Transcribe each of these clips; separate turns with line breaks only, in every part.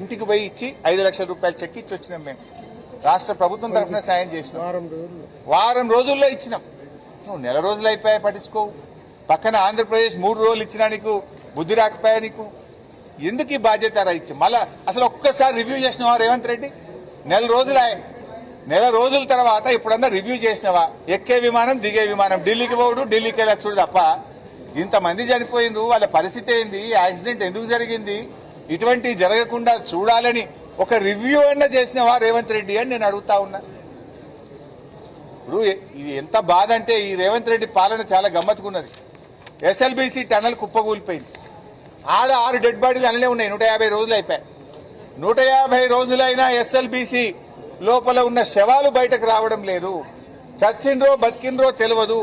ఇంటికి పోయి ఇచ్చి 5 లక్షల రూపాయలు చెక్ ఇచ్చి వచ్చినాం. మేము రాష్ట్ర ప్రభుత్వం తరఫున సాయం చేసినాం. వారం రోజుల్లో ఇచ్చినాం. నువ్వు నెల రోజులు అయిపోయా పట్టించుకోవు. పక్కన ఆంధ్రప్రదేశ్ 3 రోజులు ఇచ్చినా నీకు బుద్ధి రాకపోయా నీకు? ఎందుకు ఈ బాధ్యత రాయిచ్చి మళ్ళా అసలు ఒక్కసారి రివ్యూ చేసినావా రేవంత్ రెడ్డి? నెల రోజుల తర్వాత ఇప్పుడన్నా రివ్యూ చేసినావా? ఎక్కే విమానం దిగే విమానం ఢిల్లీకి పోడు, ఢిల్లీకి వెళ్ళి చూడు తప్ప ఇంతమంది చనిపోయిండ్రు, వాళ్ళ పరిస్థితి ఏంది, యాక్సిడెంట్ ఎందుకు జరిగింది, ఇటువంటి జరగకుండా చూడాలని ఒక రివ్యూ అన్నా చేసినవా రేవంత్ రెడ్డి అని నేను అడుగుతా ఉన్నా. ఇప్పుడు ఇది ఎంత బాధ అంటే ఈ రేవంత్ రెడ్డి పాలన చాలా గమ్మత్తుకున్నది. SLBC tunnel కుప్పకూలిపోయింది. ఆడ 6 డెడ్ బాడీలు అల్లనే ఉన్నాయి. 150 రోజులు అయిపోయాయి. 150 రోజులైనా ఎస్ఎల్బీసీ లోపల ఉన్న శవాలు బయటకు రావడం లేదు. చచ్చిండ్రో బతికిండ్రో తెలియదు.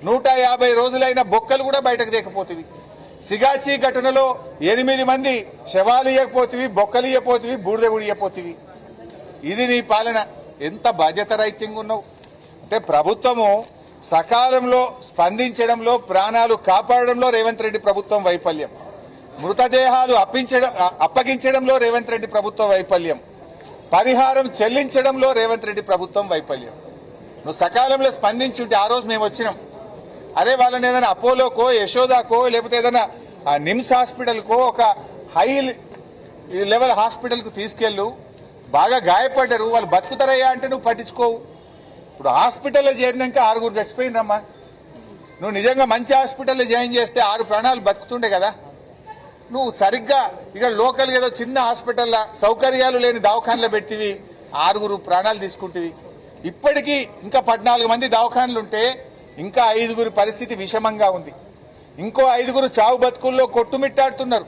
150 రోజులైన బొక్కలు కూడా బయటకు దేకపోతుంది. సిగాచి ఘటనలో 8 మంది శవాలు ఇవ్వకపోతివి, బొక్కలు ఇవ్వపోతివి, బూడిద కూడా ఇవ్వపోతివి. ఇది నీ పాలన. ఎంత బాధ్యత రహితంగా ఉన్నావు అంటే ప్రభుత్వము సకాలంలో స్పందించడంలో, ప్రాణాలు కాపాడడంలో రేవంత్ రెడ్డి ప్రభుత్వం వైఫల్యం, మృతదేహాలు అప్పగించడంలో రేవంత్ రెడ్డి ప్రభుత్వం వైఫల్యం, పరిహారం చెల్లించడంలో రేవంత్ రెడ్డి ప్రభుత్వం వైఫల్యం. నువ్వు సకాలంలో స్పందించుంటే ఆ రోజు మేము వచ్చినాం. అదే వాళ్ళని ఏదైనా అపోలోకో, యశోదాకో, లేకపోతే ఏదైనా నిమ్స్ హాస్పిటల్కో, ఒక హై లెవెల్ హాస్పిటల్కు తీసుకెళ్ళు. బాగా గాయపడ్డారు, వాళ్ళు బతుకుతారయ్యా అంటే నువ్వు పట్టించుకోవు. ఇప్పుడు హాస్పిటల్లో చేరినాక 6 చచ్చిపోయినరమ్మా. నువ్వు నిజంగా మంచి హాస్పిటల్లో జాయిన్ చేస్తే 6 ప్రాణాలు బతుకుతుండే కదా. నువ్వు సరిగ్గా ఇక్కడ లోకల్ ఏదో చిన్న హాస్పిటల్లో సౌకర్యాలు లేని దవాఖానలో పెట్టివి, 6 ప్రాణాలు తీసుకుంటేవి. ఇప్పటికీ ఇంకా 14 మంది దవాఖానలు ఉంటే ఇంకా 5 పరిస్థితి విషమంగా ఉంది. ఇంకో 5 చావు బతుకుల్లో కొట్టుమిట్టాడుతున్నారు.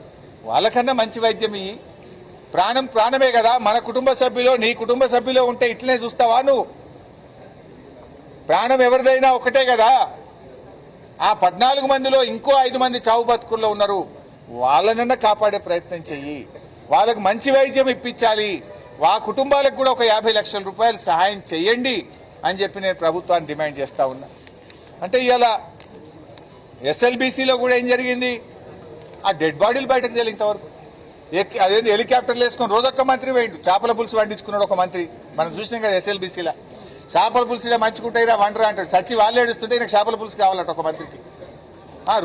వాళ్ళకన్నా మంచి వైద్యం ఇయ్యి. ప్రాణం ప్రాణమే కదా. మన కుటుంబ సభ్యులో, నీ కుటుంబ సభ్యులో ఉంటే ఇట్లనే చూస్తావా నువ్వు? ప్రాణం ఎవరిదైనా ఒకటే కదా. ఆ 14 మందిలో ఇంకో 5 మంది చావు బతుకుల్లో ఉన్నారు. వాళ్ళనన్నా కాపాడే ప్రయత్నం చెయ్యి. వాళ్ళకు మంచి వైద్యం ఇప్పించాలి. ఆ కుటుంబాలకు కూడా ఒక 50 లక్షల రూపాయలు సహాయం చెయ్యండి అని చెప్పి నేను ప్రభుత్వాన్ని డిమాండ్ చేస్తా ఉన్నా. అంటే ఇవాళ ఎస్ఎల్బీసీలో కూడా ఏం జరిగింది? ఆ డెడ్ బాడీలు బయటకు తెలియ ఇంతవరకు. అదేంటి హెలికాప్టర్లు వేసుకొని రోజొక్క మంత్రి పోయిండు. చేపల పులుసు వండించుకున్నాడు ఒక మంత్రి. మనం చూసినాం కదా ఎస్ఎల్బీసీలో. చేపల పులుసు ఇలా మంచుకుంటాయిరా వండరా అంటాడు. సచ్చి వాళ్ళు ఏడుస్తుంటే నాకు చేపల పులుసు కావాలట ఒక మంత్రికి.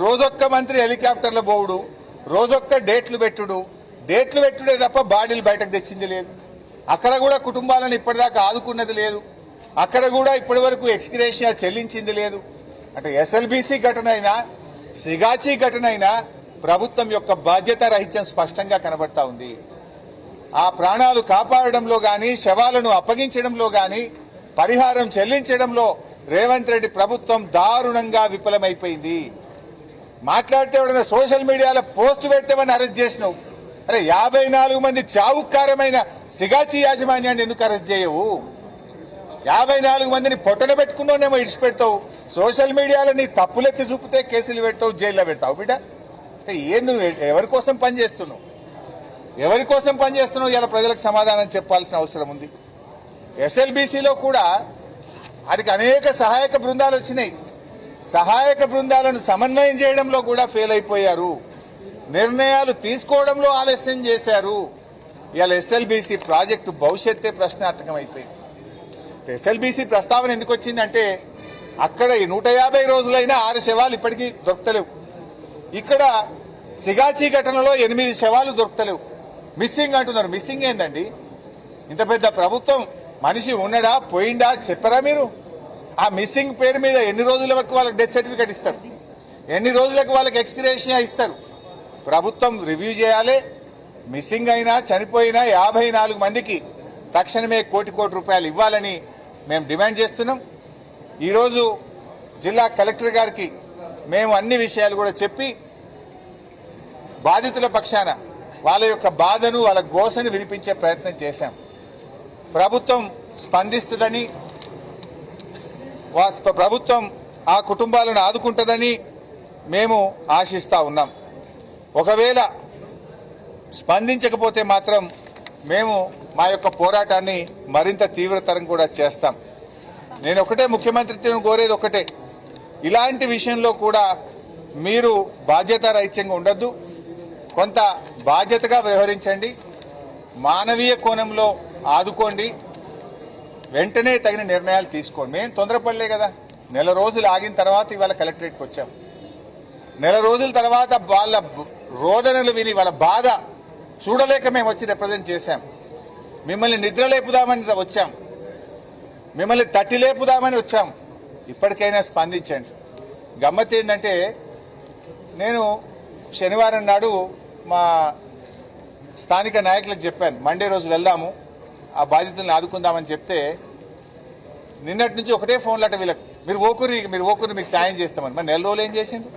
రోజొక్క మంత్రి హెలికాప్టర్లో పోవుడు, రోజొక్క డేట్లు పెట్టుడే తప్ప బాడీలు బయటకు తెచ్చింది లేదు. అక్కడ కూడా కుటుంబాలను ఇప్పటిదాకా ఆదుకున్నది లేదు. అక్కడ కూడా ఇప్పటి వరకు ఎక్స్గ్రేషియా చెల్లించింది లేదు. అంటే ఎస్ఎల్బీసీ ఘటన అయినా, సిగాచి ఘటన అయినా ప్రభుత్వం యొక్క బాధ్యత రహిత్యం స్పష్టంగా కనబడతా ఉంది. ఆ ప్రాణాలు కాపాడడంలో గాని, శవాలను అప్పగించడంలో గాని, పరిహారం చెల్లించడంలో రేవంత్ రెడ్డి ప్రభుత్వం దారుణంగా విఫలమైపోయింది. మాట్లాడితే ఎవడన్నా సోషల్ మీడియాలో పోస్ట్ పెడితేమని అరెస్ట్ చేసినావు. అరే 54 మంది చావుకారమైన సిగాచి యాజమాన్యాన్ని ఎందుకు అరెస్ట్ చేయవు? 54 మందిని పొట్టన పెట్టుకున్నానేమో ఇడిచిపెడతావు. సోషల్ మీడియాలో నీ తప్పులెత్తి చూపితే కేసులు పెడతావు, జైల్లో పెడతావు. బిడ్డ అంటే ఏంది? ఎవరి కోసం పనిచేస్తున్నావు? ఇలా ప్రజలకు సమాధానం చెప్పాల్సిన అవసరం ఉంది. ఎస్ఎల్బీసీలో కూడా వారికి అనేక సహాయక బృందాలు వచ్చినాయి. సహాయక బృందాలను సమన్వయం చేయడంలో కూడా ఫెయిల్ అయిపోయారు. నిర్ణయాలు తీసుకోవడంలో ఆలస్యం చేశారు. ఇవాళ ఎస్ఎల్బీసీ ప్రాజెక్టు భవిష్యత్తే ప్రశ్నార్థకం అయిపోయింది. ఎస్ఎల్బీసీ ప్రస్తావన ఎందుకు వచ్చిందంటే అక్కడ 150 రోజులైనా 6 శవాలు ఇప్పటికీ దొరకలేవు. ఇక్కడ సిగాచి ఘటనలో 8 శవాలు దొరకలేవు. మిస్సింగ్ అంటున్నారు. మిస్సింగ్ ఏందండి? ఇంత పెద్ద ప్రభుత్వం మనిషి ఉన్నడా పోయిండా చెప్పరా మీరు? ఆ మిస్సింగ్ పేరు మీద ఎన్ని రోజుల వరకు వాళ్ళకి డెత్ సర్టిఫికేట్ ఇస్తారు, ఎన్ని రోజులకు వాళ్ళకి ఎక్స్గ్రేషియా ఇస్తారు? ప్రభుత్వం రివ్యూ చేయాలి. మిస్సింగ్ అయినా చనిపోయినా 54 మందికి తక్షణమే కోటి రూపాయలు ఇవ్వాలని మేము డిమాండ్ చేస్తున్నాం. ఈరోజు జిల్లా కలెక్టర్ గారికి మేము అన్ని విషయాలు కూడా చెప్పి బాధితుల పక్షాన వాళ్ళ యొక్క బాధను, వాళ్ళ గోసను వినిపించే ప్రయత్నం చేశాం. ప్రభుత్వం స్పందిస్తుందని, ప్రభుత్వం ఆ కుటుంబాలను ఆదుకుంటుందని మేము ఆశిస్తా ఉన్నాం. ఒకవేళ స్పందించకపోతే మాత్రం మేము మా యొక్క పోరాటాన్ని మరింత తీవ్రతరం కూడా చేస్తాం. నేను ఒకటే ముఖ్యమంత్రిని కోరేది ఒకటే, ఇలాంటి విషయంలో కూడా మీరు బాధ్యతారహిత్యంగా ఉండొద్దు. కొంత బాధ్యతగా వ్యవహరించండి. మానవీయ కోణంలో ఆదుకోండి, వెంటనే తగిన నిర్ణయాలు తీసుకోండి. మేము తొందరపడలే కదా, నెల రోజులు ఆగిన తర్వాత ఇవాళ కలెక్టరేట్కి వచ్చాం. నెల రోజుల తర్వాత వాళ్ళ రోదనలు విని వాళ్ళ బాధ చూడలేక మేము వచ్చి రిప్రజెంట్ చేశాం. మిమ్మల్ని నిద్రలేపుదామని వచ్చాం, మిమ్మల్ని తట్టి లేపుదామని వచ్చాం. ఇప్పటికైనా స్పందించండి. గమ్మత్ ఏంటంటే, నేను శనివారం నాడు మా స్థానిక నాయకులకు చెప్పాను, మండే రోజు వెళ్దాము, ఆ బాధితులను ఆదుకుందామని చెప్తే నిన్నటి నుంచి ఒకటే ఫోన్లట వీళ్ళకి, మీరు ఓకురి మీకు సాయం చేస్తామని. మరి నెల రోజులు ఏం చేసిండ్రు?